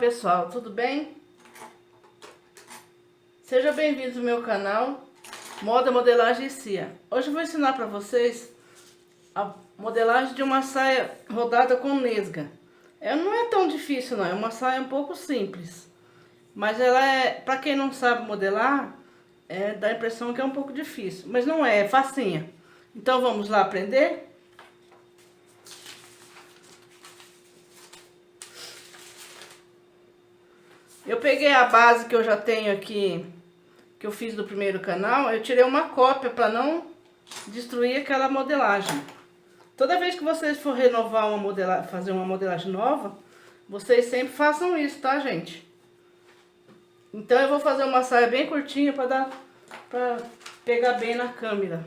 pessoal, tudo bem? Seja bem-vindo ao meu canal Moda, Modelagem e Cia. Hoje eu vou ensinar para vocês a modelagem de uma saia rodada com nesga. Não é tão difícil não, é uma saia um pouco simples. Mas ela é, para quem não sabe modelar, dá a impressão que é um pouco difícil. Mas não é, é facinha. Então vamos lá aprender? Eu peguei a base que eu já tenho aqui, que eu fiz do primeiro canal, eu tirei uma cópia para não destruir aquela modelagem. Toda vez que vocês for renovar uma modelagem, fazer uma modelagem nova, vocês sempre façam isso, tá, gente? Então eu vou fazer uma saia bem curtinha para pegar bem na câmera.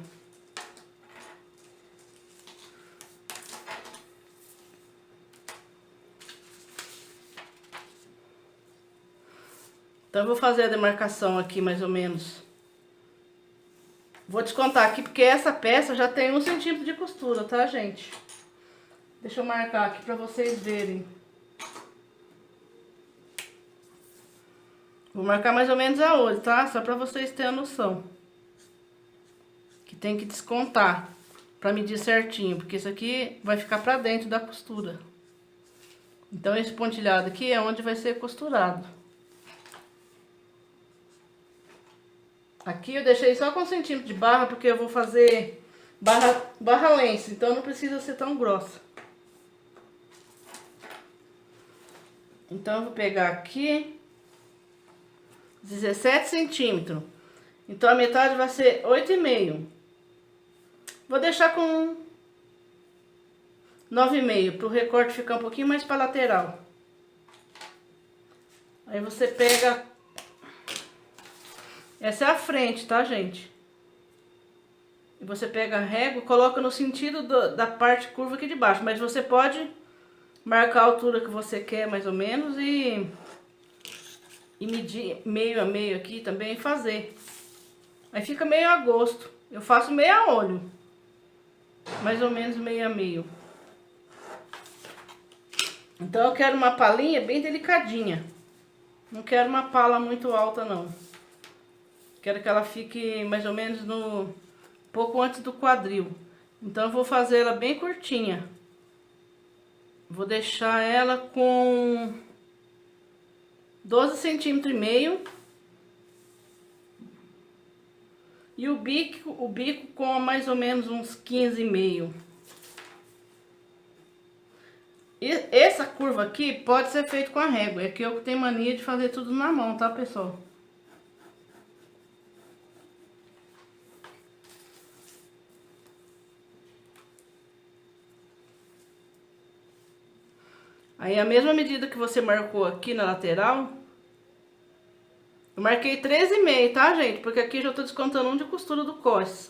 Então eu vou fazer a demarcação aqui mais ou menos. Vou descontar aqui porque essa peça já tem 1 centímetro de costura, tá, gente? Deixa eu marcar aqui pra vocês verem. Vou marcar mais ou menos a olho, tá? Só pra vocês terem a noção. Que tem que descontar pra medir certinho, porque isso aqui vai ficar pra dentro da costura. Então esse pontilhado aqui é onde vai ser costurado. Aqui eu deixei só com 1 centímetro de barra, porque eu vou fazer barra lenço, então não precisa ser tão grossa. Então eu vou pegar aqui 17 centímetros. Então a metade vai ser 8,5. Vou deixar com 9,5 para o recorte ficar um pouquinho mais para lateral. Aí você pega... Essa é a frente, tá, gente? E você pega a régua e coloca no sentido da parte curva aqui de baixo. Mas você pode marcar a altura que você quer, mais ou menos, e medir meio a meio aqui também e fazer. Aí fica meio a gosto. Eu faço meio a olho. Mais ou menos meio a meio. Então eu quero uma palinha bem delicadinha. Não quero uma pala muito alta, não. Quero que ela fique mais ou menos no pouco antes do quadril. Então eu vou fazer ela bem curtinha. Vou deixar ela com 12 centímetros e meio. E o bico com mais ou menos uns 15,5. E essa curva aqui pode ser feita com a régua. É que eu tenho mania de fazer tudo na mão, tá, pessoal? Aí a mesma medida que você marcou aqui na lateral, eu marquei 13,5, tá, gente? Porque aqui já tô descontando 1 de costura do cós.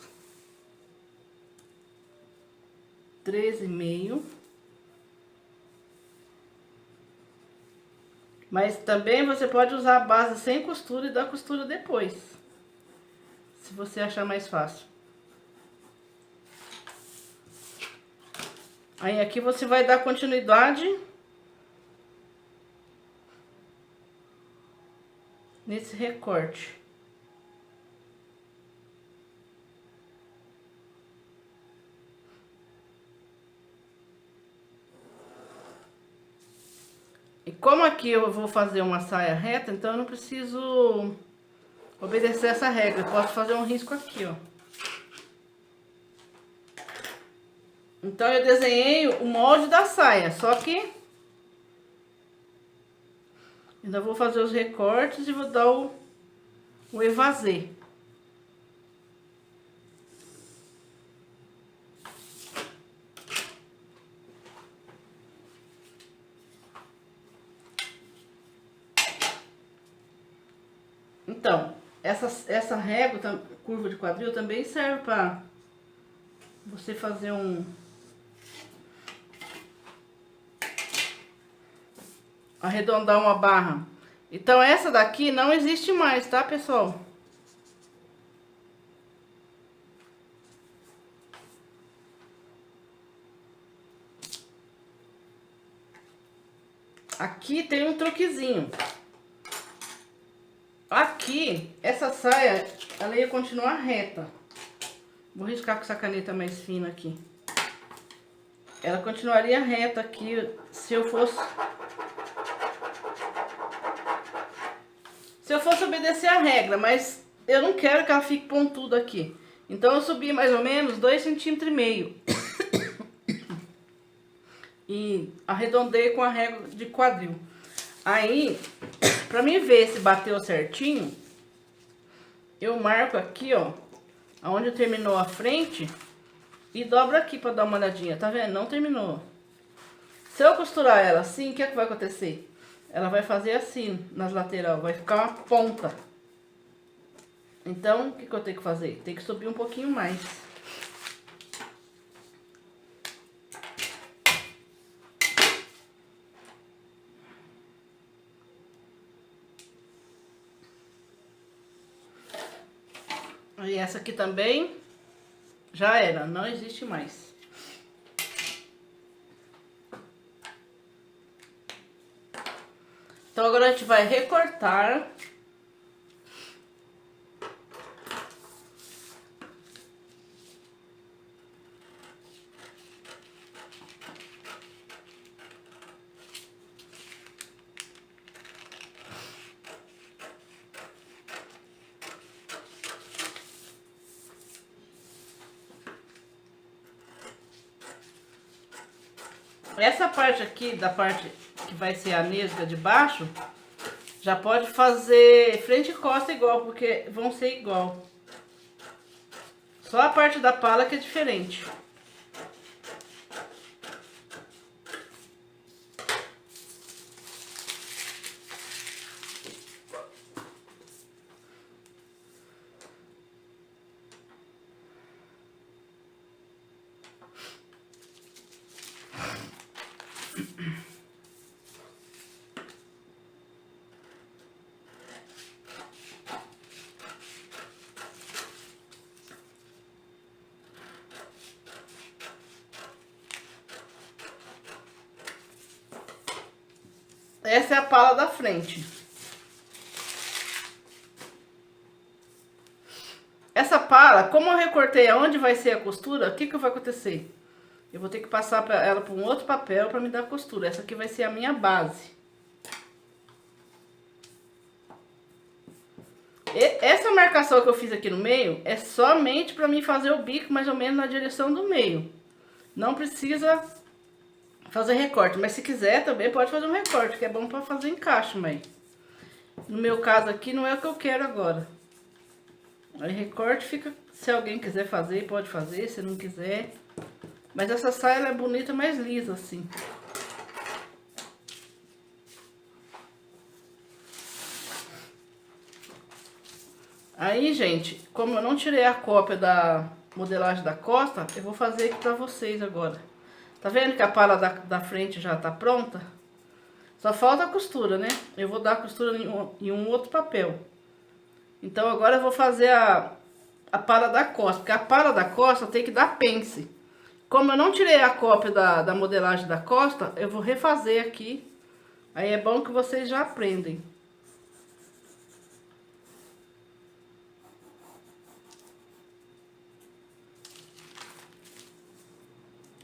13,5. Mas também você pode usar a base sem costura e dar costura depois, se você achar mais fácil. Aí aqui você vai dar continuidade nesse recorte. E como aqui eu vou fazer uma saia reta, então eu não preciso obedecer essa regra. Eu posso fazer um risco aqui, ó. Então eu desenhei o molde da saia, só que ainda vou fazer os recortes e vou dar o evasê. Então, essa régua, curva de quadril, também serve para você fazer arredondar uma barra. Então essa daqui não existe mais, tá, pessoal? aqui tem um truquezinho. Aqui, essa saia, ela ia continuar reta. Vou riscar com essa caneta mais fina aqui. Ela continuaria reta aqui se eu fosse obedecer a regra, mas eu não quero que ela fique pontuda aqui. Então eu subi mais ou menos 2,5 cm. E arredondei com a régua de quadril. Aí, pra mim ver se bateu certinho, eu marco aqui, ó, aonde terminou a frente e dobro aqui pra dar uma olhadinha. Tá vendo? Não terminou. Se eu costurar ela assim, o que é que vai acontecer? Ela vai fazer assim nas laterais, vai ficar uma ponta. Então, o que eu tenho que fazer? Tem que subir um pouquinho mais. E essa aqui também já era, não existe mais. Então agora a gente vai recortar. Essa parte aqui, da parte que vai ser a nesga de baixo, já pode fazer frente e costa igual, porque vão ser igual. Só a parte da pala que é diferente. Essa é a pala da frente. Essa pala, como eu recortei aonde vai ser a costura, o que vai acontecer? Eu vou ter que passar ela para um outro papel para me dar costura. Essa aqui vai ser a minha base. Essa marcação que eu fiz aqui no meio é somente para mim fazer o bico mais ou menos na direção do meio. Não precisa fazer recorte, mas se quiser também pode fazer um recorte, que é bom para fazer encaixe, mas no meu caso aqui não é o que eu quero agora. Aí recorte fica, se alguém quiser fazer, pode fazer, se não quiser. Mas essa saia ela é bonita, mais lisa assim. Aí, gente, como eu não tirei a cópia da modelagem da costa, eu vou fazer aqui pra vocês agora. Tá vendo que a pala da frente já tá pronta? Só falta a costura, né? Eu vou dar a costura em um outro papel. Então agora eu vou fazer a pala da costa, porque a pala da costa tem que dar pence. Como eu não tirei a cópia da modelagem da costa, eu vou refazer aqui. Aí é bom que vocês já aprendem.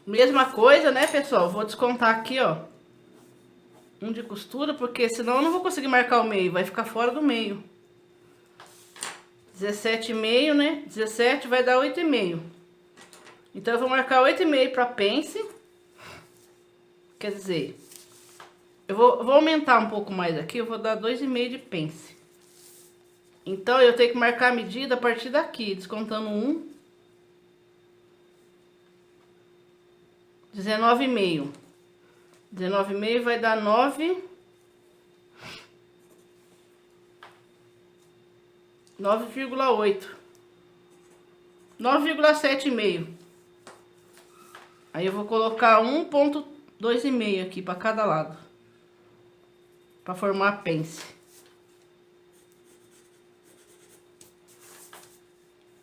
Mesma coisa, né, pessoal? Vou descontar aqui, ó, um de costura, porque senão eu não vou conseguir marcar o meio, vai ficar fora do meio. 17,5, né? 17 vai dar 8,5. Então eu vou marcar 8,5 para pence. Quer dizer, eu vou aumentar um pouco mais aqui, eu vou dar 2,5 de pence. Então eu tenho que marcar a medida a partir daqui, descontando 1. 19,5. 19,5 vai dar 9,8. 9,7,5. Aí eu vou colocar 1,2,5 aqui para cada lado. Para formar a pence.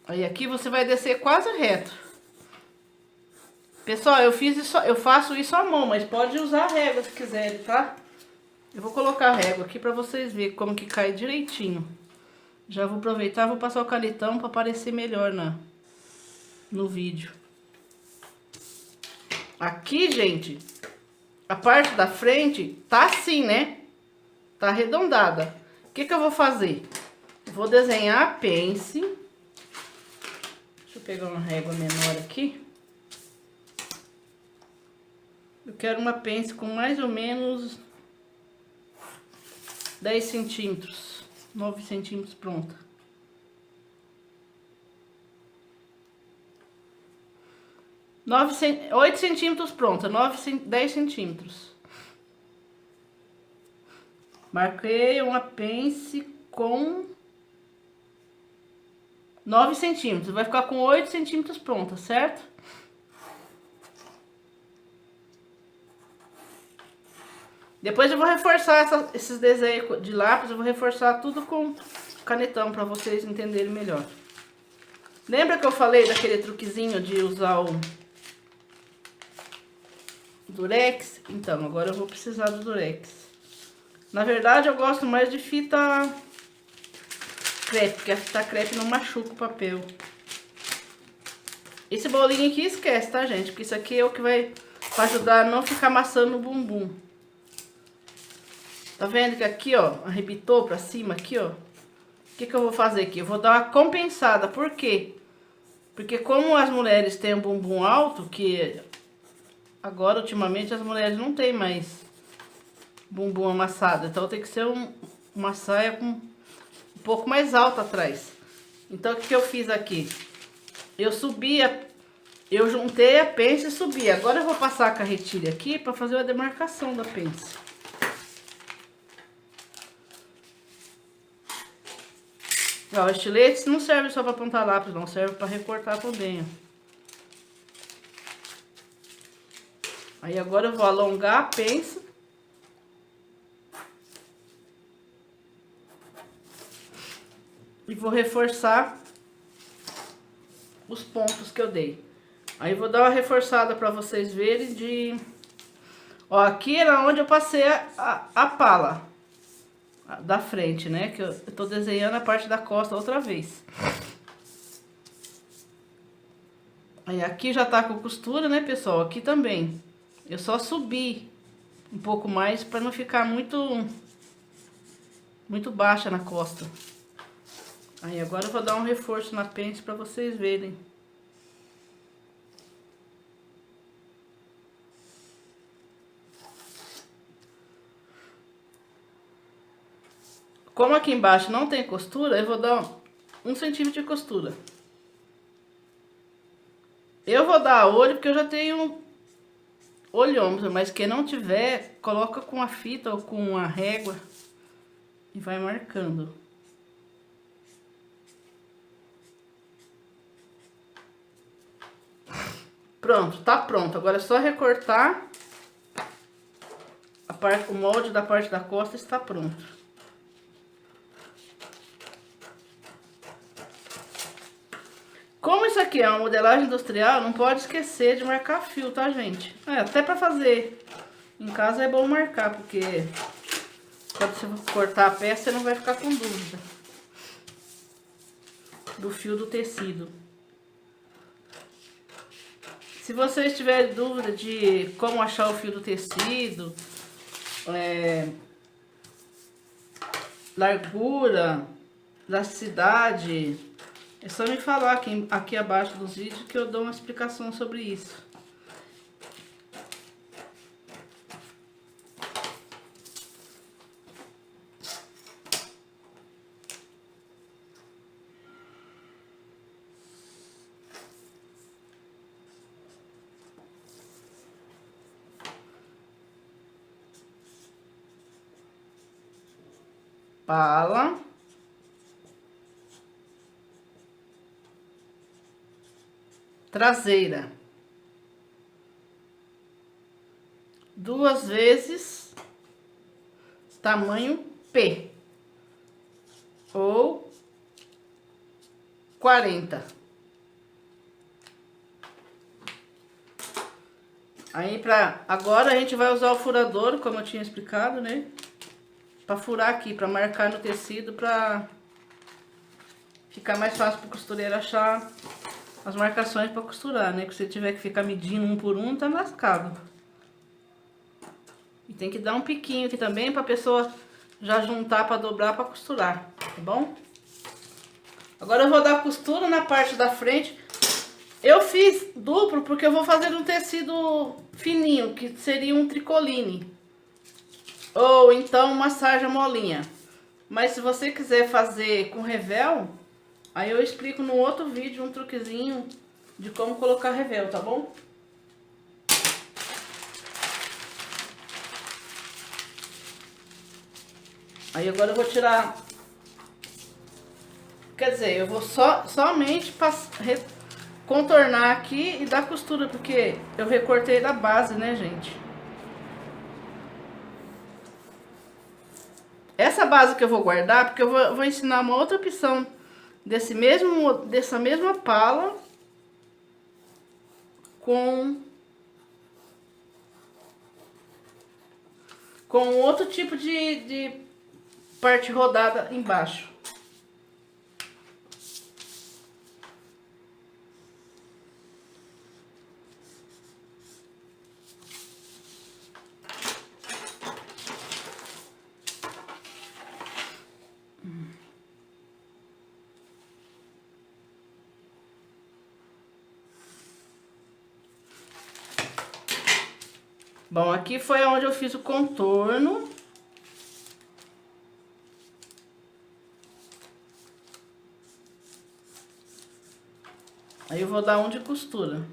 Aí aqui você vai descer quase reto. Pessoal, eu faço isso à mão, mas pode usar a régua se quiserem, tá? Eu vou colocar a régua aqui pra vocês verem como que cai direitinho. Já vou aproveitar e vou passar o canetão pra aparecer melhor no vídeo. Aqui, gente, a parte da frente tá assim, né? Tá arredondada. O que que eu vou fazer? Vou desenhar a pence. Deixa eu pegar uma régua menor aqui. Eu quero uma pence com mais ou menos 10 centímetros, 9 centímetros pronta. 8 centímetros pronta, 10 centímetros. Marquei uma pence com 9 centímetros, vai ficar com 8 centímetros pronta, certo? Depois eu vou reforçar esses desenhos de lápis, eu vou reforçar tudo com canetão para vocês entenderem melhor. Lembra que eu falei daquele truquezinho de usar o Durex? Então, agora eu vou precisar do Durex. Na verdade, eu gosto mais de fita crepe, porque a fita crepe não machuca o papel. Esse bolinho aqui esquece, tá, gente? Porque isso aqui é o que vai ajudar a não ficar amassando o bumbum. Tá vendo que aqui, ó, arrebitou pra cima aqui, ó? O que que eu vou fazer aqui? Eu vou dar uma compensada. Por quê? Porque como as mulheres têm um bumbum alto, que agora, ultimamente, as mulheres não têm mais bumbum amassado. Então, tem que ser uma saia com um pouco mais alta atrás. Então, o que que eu fiz aqui? Eu juntei a pence e subi. Agora eu vou passar a carretilha aqui pra fazer a demarcação da pence. Ó, o estilete não serve só para apontar lápis, não. Serve para recortar também, ó. Aí agora eu vou alongar a pence. E vou reforçar os pontos que eu dei. Aí eu vou dar uma reforçada para vocês verem de... Ó, aqui era onde eu passei a pala da frente, né? Que eu tô desenhando a parte da costa outra vez. Aí aqui já tá com costura, né, pessoal? Aqui também. Eu só subi um pouco mais para não ficar muito baixa na costa. Aí agora eu vou dar um reforço na pence para vocês verem. Como aqui embaixo não tem costura, eu vou dar 1 centímetro de costura. Eu vou dar olho porque eu já tenho olhômetro, mas quem não tiver, coloca com a fita ou com a régua e vai marcando. Pronto, tá pronto. Agora é só recortar. O molde da parte da costa está pronto. Como isso aqui é uma modelagem industrial, não pode esquecer de marcar fio, tá, gente? Até pra fazer em casa é bom marcar, porque quando você cortar a peça, você não vai ficar com dúvida do fio do tecido. Se vocês tiverem dúvida de como achar o fio do tecido, largura, elasticidade, é só me falar aqui abaixo dos vídeos que eu dou uma explicação sobre isso. Pala. Traseira. 2 vezes tamanho P. Ou 40. Aí agora a gente vai usar o furador, como eu tinha explicado, né? pra furar aqui, pra marcar no tecido, pra ficar mais fácil pro costureiro achar as marcações pra costurar, né? Que se tiver que ficar medindo um por um, tá lascado. E tem que dar um piquinho aqui também pra pessoa já juntar pra dobrar pra costurar, tá bom? Agora eu vou dar costura na parte da frente. Eu fiz duplo porque eu vou fazer um tecido fininho, que seria um tricoline. Ou então uma sarja molinha. Mas se você quiser fazer com revel, aí eu explico no outro vídeo um truquezinho de como colocar revel, tá bom? Aí agora eu vou tirar... Quer dizer, eu vou somente contornar aqui e dar costura, porque eu recortei da base, né, gente? Essa base que eu vou guardar, porque eu vou ensinar uma outra opção dessa mesma pala com outro tipo de parte rodada embaixo. Bom, aqui foi onde eu fiz o contorno. Aí eu vou dar um de costura.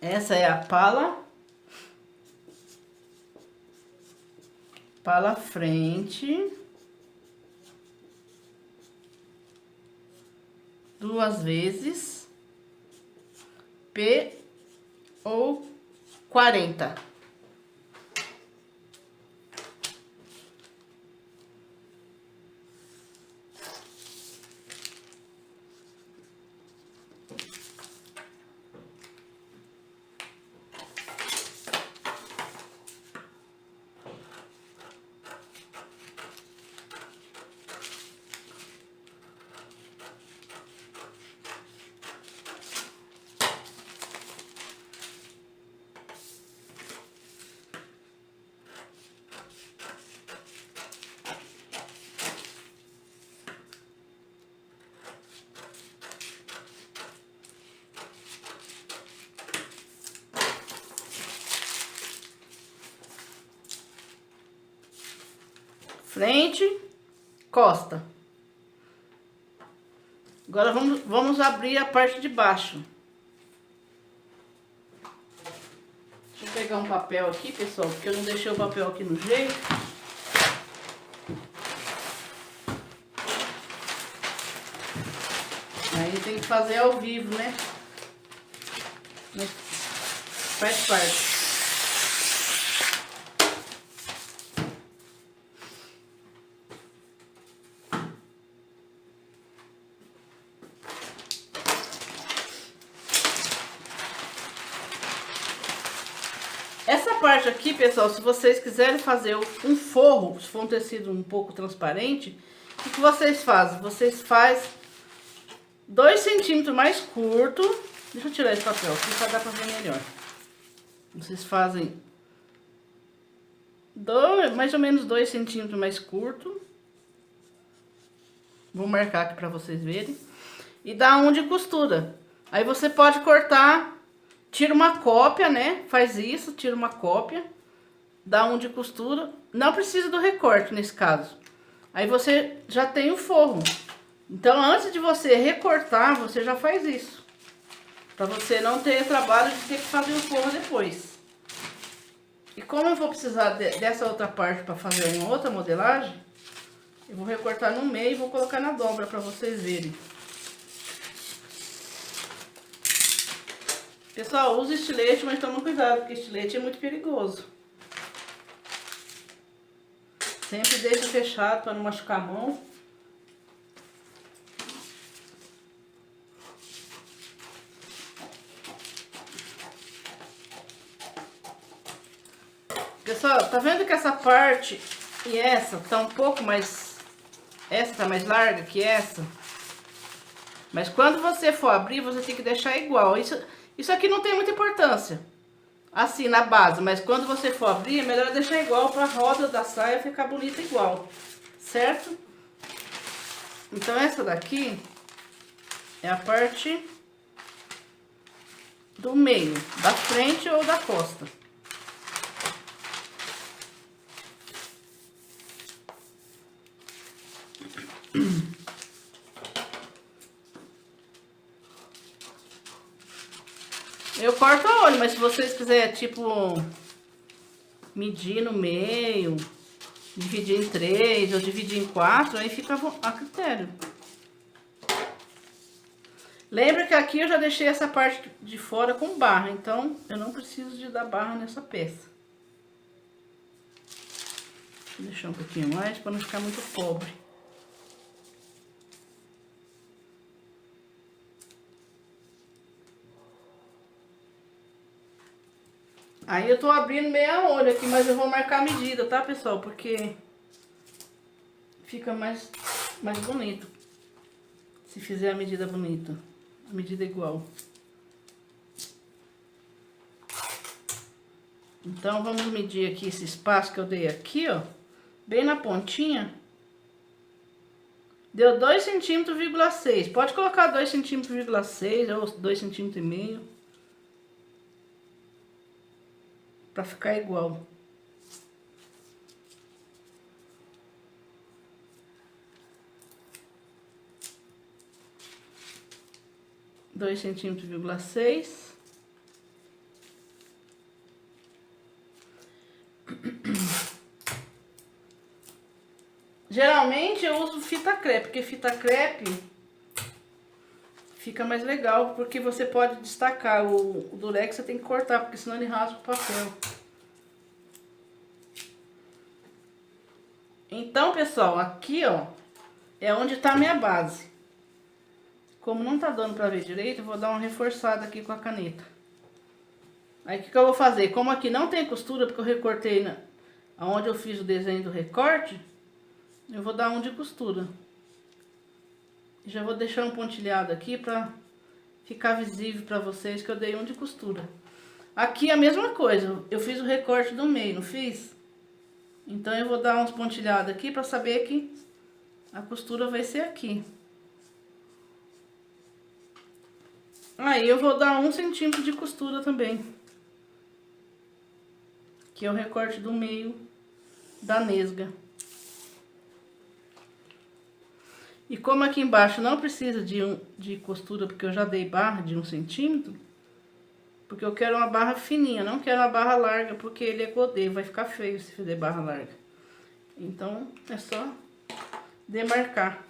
Essa é a pala frente, 2 vezes P ou 40. Frente, costa. Agora vamos abrir a parte de baixo. Deixa eu pegar um papel aqui, pessoal, porque eu não deixei o papel aqui no jeito. Aí tem que fazer ao vivo, né? Mas faz parte. Essa parte aqui, pessoal, se vocês quiserem fazer um forro, se for um tecido um pouco transparente, o que vocês fazem? Vocês fazem 2 centímetros mais curto. Deixa eu tirar esse papel aqui para dar para ver melhor. Vocês fazem mais ou menos 2 centímetros mais curto. Vou marcar aqui para vocês verem. E dá um de costura. Aí você pode cortar, tira uma cópia, né? Faz isso, tira uma cópia, dá um de costura. Não precisa do recorte nesse caso. Aí você já tem o forro. Então, antes de você recortar, você já faz isso. Pra você não ter trabalho de ter que fazer o forro depois. E como eu vou precisar dessa outra parte para fazer uma outra modelagem, eu vou recortar no meio e vou colocar na dobra para vocês verem. Pessoal, usa estilete, mas toma cuidado, porque estilete é muito perigoso. Sempre deixa fechado para não machucar a mão. Pessoal, tá vendo que essa parte e essa tá um pouco mais... Essa tá mais larga que essa? Mas quando você for abrir, você tem que deixar igual. Isso aqui não tem muita importância, assim, na base. Mas quando você for abrir, é melhor deixar igual para a roda da saia ficar bonita igual. Certo? Então essa daqui é a parte do meio, da frente ou da costa. Eu corto a olho, mas se vocês quiserem, tipo, medir no meio, dividir em 3 ou dividir em 4, aí fica a critério. Lembra que aqui eu já deixei essa parte de fora com barra, então eu não preciso de dar barra nessa peça. Vou deixar um pouquinho mais para não ficar muito pobre. Aí eu tô abrindo meia olho aqui, mas eu vou marcar a medida, tá, pessoal? Porque fica mais bonito se fizer a medida bonita, a medida igual. Então vamos medir aqui esse espaço que eu dei aqui, ó, bem na pontinha. Deu 2,6 cm. Pode colocar 2,6 cm ou 2,5 cm. Pra ficar igual. Dois centímetros, 6. Geralmente eu uso fita crepe, porque fita crepe fica mais legal, porque você pode destacar. O durex você tem que cortar, porque senão ele rasga o papel. Então, pessoal, aqui, ó, é onde tá a minha base. Como não tá dando pra ver direito, eu vou dar uma reforçada aqui com a caneta. Aí, o que eu vou fazer? Como aqui não tem costura, porque eu recortei onde eu fiz o desenho do recorte, eu vou dar um de costura. Já vou deixar um pontilhado aqui pra ficar visível pra vocês que eu dei um de costura. Aqui a mesma coisa, eu fiz o recorte do meio, não fiz? Então eu vou dar uns pontilhados aqui pra saber que a costura vai ser aqui. Aí eu vou dar 1 centímetro de costura também. Que é o recorte do meio da nesga. E como aqui embaixo não precisa de costura, porque eu já dei barra de 1 centímetro, porque eu quero uma barra fininha, não quero uma barra larga, porque ele é godê, vai ficar feio se fizer barra larga. Então é só demarcar.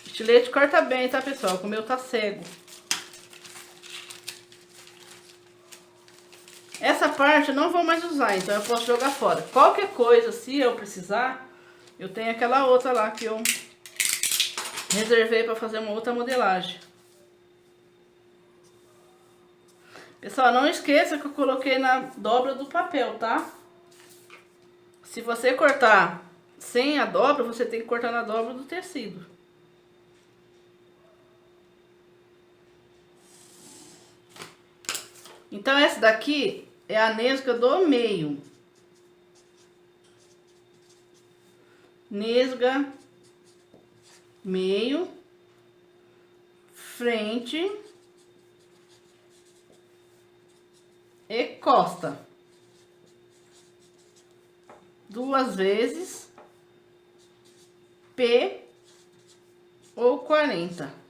Estilete corta bem, tá, pessoal? O meu tá cego. Essa parte eu não vou mais usar, então eu posso jogar fora. Qualquer coisa, se eu precisar, eu tenho aquela outra lá que eu reservei para fazer uma outra modelagem. Pessoal, não esqueça que eu coloquei na dobra do papel, tá? Se você cortar sem a dobra, você tem que cortar na dobra do tecido. Então essa daqui é a nesga do meio. Nesga, meio, frente e costa. 2 vezes P ou 40.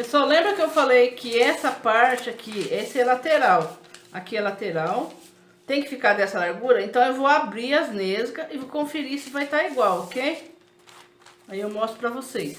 Pessoal, lembra que eu falei que essa parte aqui, esse é lateral. Aqui é lateral. Tem que ficar dessa largura. Então eu vou abrir as nesgas e vou conferir se vai estar igual, ok? Aí eu mostro pra vocês.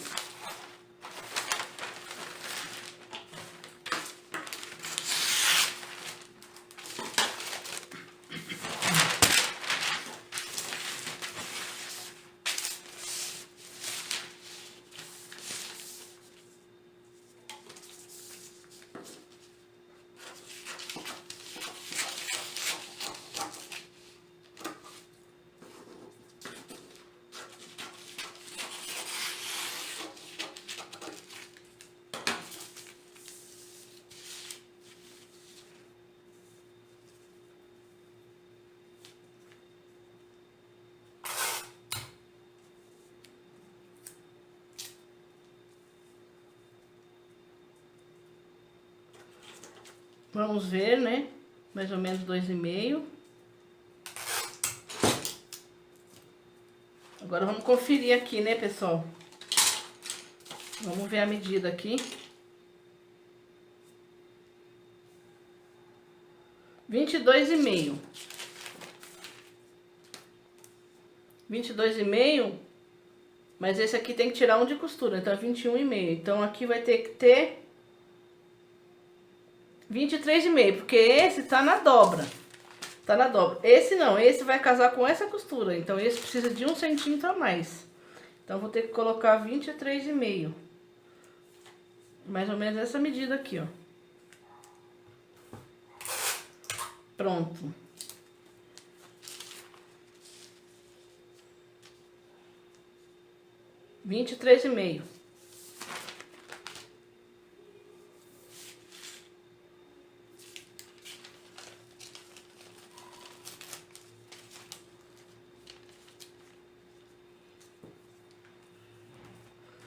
Vamos ver, né? Mais ou menos 2,5. Agora vamos conferir aqui, né, pessoal? Vamos ver a medida aqui. 22,5. 22,5. Mas esse aqui tem que tirar um de costura, então é 21,5. Então aqui vai ter que ter 23,5, porque esse tá na dobra. Tá na dobra. Esse não, esse vai casar com essa costura. Então esse precisa de 1 centímetro a mais. Então vou ter que colocar 23,5. Mais ou menos essa medida aqui, ó. Pronto. Vinte e três e meio.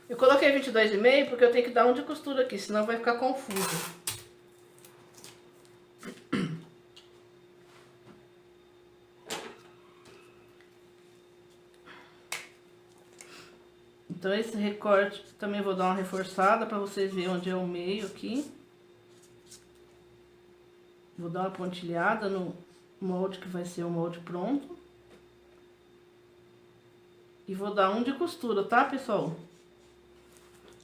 Eu coloquei 22,5 porque eu tenho que dar um de costura aqui, senão vai ficar confuso. Então esse recorte também vou dar uma reforçada para vocês verem onde é o meio aqui. Vou dar uma pontilhada no molde que vai ser o molde pronto. E vou dar um de costura, tá, pessoal?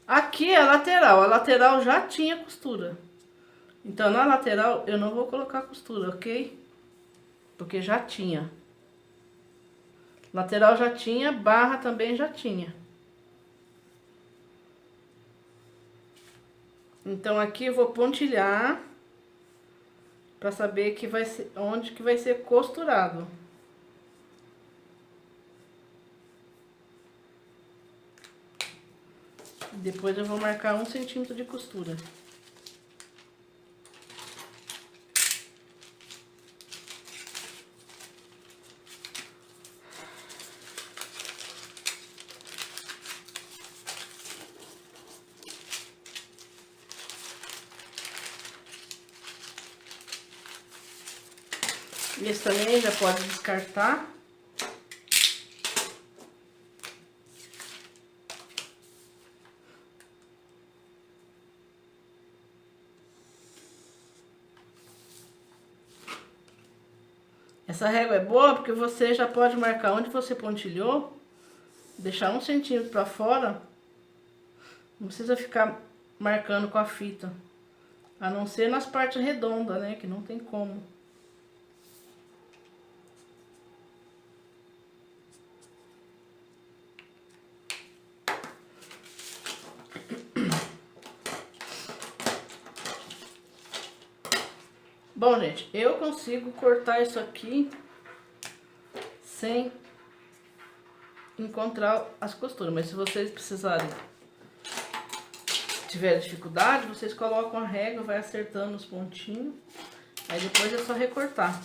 Aqui é a lateral já tinha costura. Então na lateral eu não vou colocar costura, ok? Porque já tinha. Lateral já tinha, barra também já tinha. Então aqui eu vou pontilhar para saber que vai ser onde que vai ser costurado. Depois eu vou marcar 1 centímetro de costura. Esse também já pode descartar. Essa régua é boa porque você já pode marcar onde você pontilhou, deixar 1 centímetro para fora. Não precisa ficar marcando com a fita, a não ser nas partes redondas, né, que não tem como. Bom, gente, eu consigo cortar isso aqui sem encontrar as costuras, mas se vocês precisarem, tiverem dificuldade, vocês colocam a régua, vai acertando os pontinhos, aí depois é só recortar.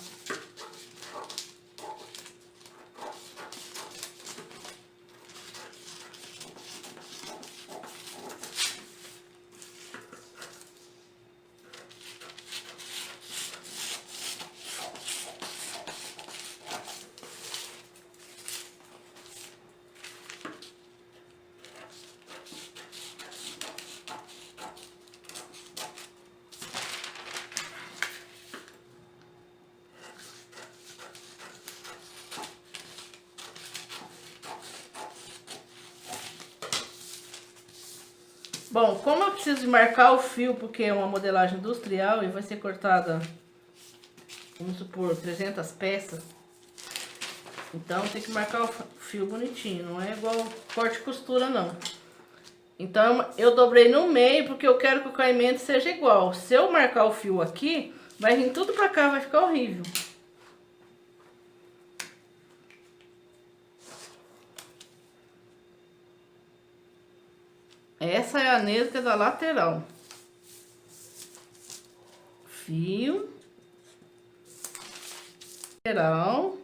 Bom, como eu preciso de marcar o fio, porque é uma modelagem industrial e vai ser cortada, vamos supor, 300 peças. Então tem que marcar o fio bonitinho, não é igual corte e costura não. Então eu dobrei no meio porque eu quero que o caimento seja igual. Se eu marcar o fio aqui, vai vir tudo pra cá, vai ficar horrível. Essa é a nesga da lateral. Fio. Lateral.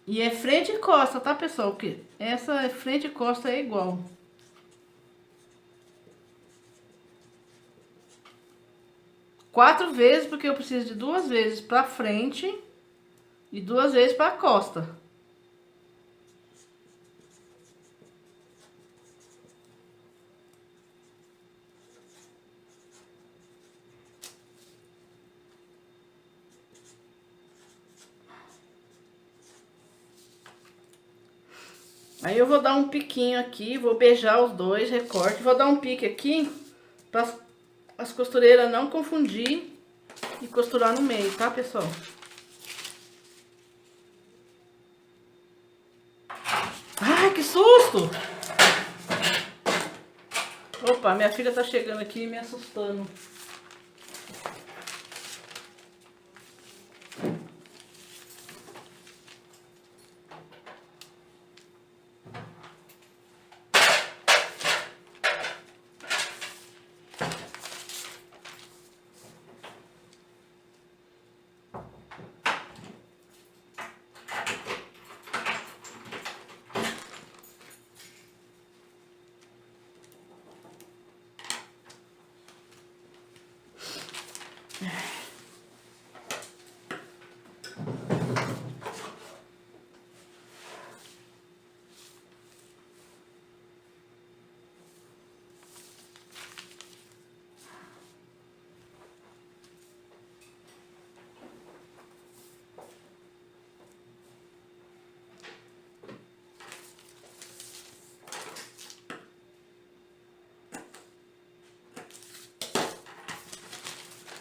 E é frente e costa, tá, pessoal? Porque essa frente e costa é igual. Quatro vezes, porque eu preciso de 2 vezes pra frente e 2 vezes pra costa. Aí eu vou dar um piquinho aqui, vou beijar os dois recortes, vou dar um pique aqui para as costureiras não confundir e costurar no meio, tá, pessoal? Ai, que susto! Opa, minha filha tá chegando aqui me assustando.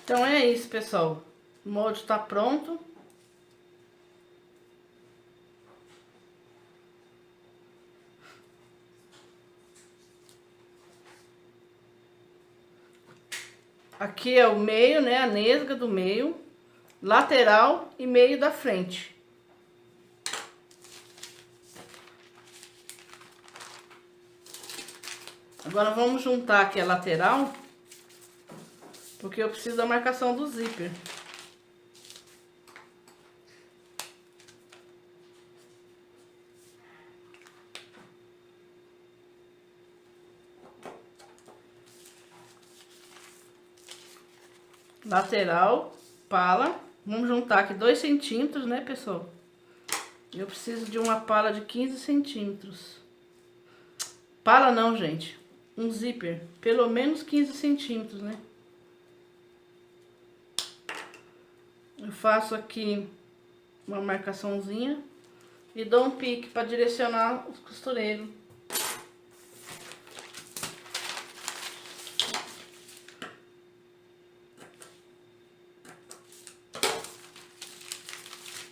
Então é isso, pessoal. O molde tá pronto. Aqui é o meio, né? A nesga do meio, lateral e meio da frente. Agora vamos juntar aqui a lateral, porque eu preciso da marcação do zíper. Lateral, pala. Vamos juntar aqui 2 centímetros, né, pessoal? Eu preciso de uma pala de 15 centímetros. Pala não, gente. Um zíper. Pelo menos 15 centímetros, né? Eu faço aqui uma marcaçãozinha e dou um pique para direcionar os costureiros.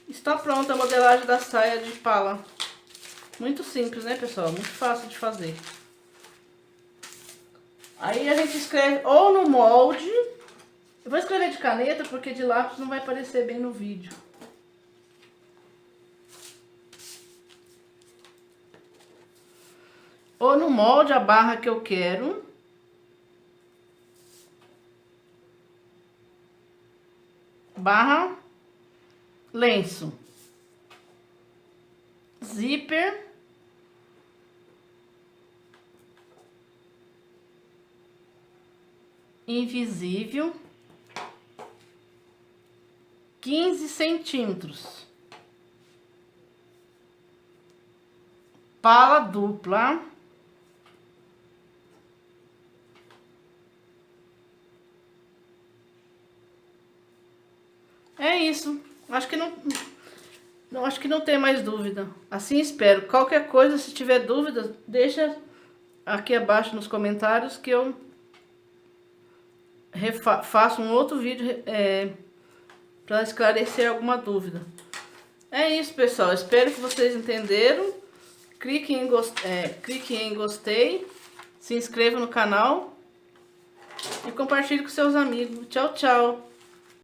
Está pronta a modelagem da saia de pala. Muito simples, né, pessoal? Muito fácil de fazer. Aí a gente escreve ou no molde. Eu vou escrever de caneta porque de lápis não vai aparecer bem no vídeo. Ou no molde a barra que eu quero. Barra, lenço, zíper, invisível, 15 centímetros, pala dupla, é isso. Acho que não... Não, acho que não tem mais dúvida. Assim espero. Qualquer coisa, se tiver dúvida, deixa aqui abaixo nos comentários que eu faço um outro vídeo para esclarecer alguma dúvida. É isso, pessoal. Espero que vocês entenderam. Clique em gostei, se inscreva no canal e compartilhe com seus amigos. Tchau, tchau!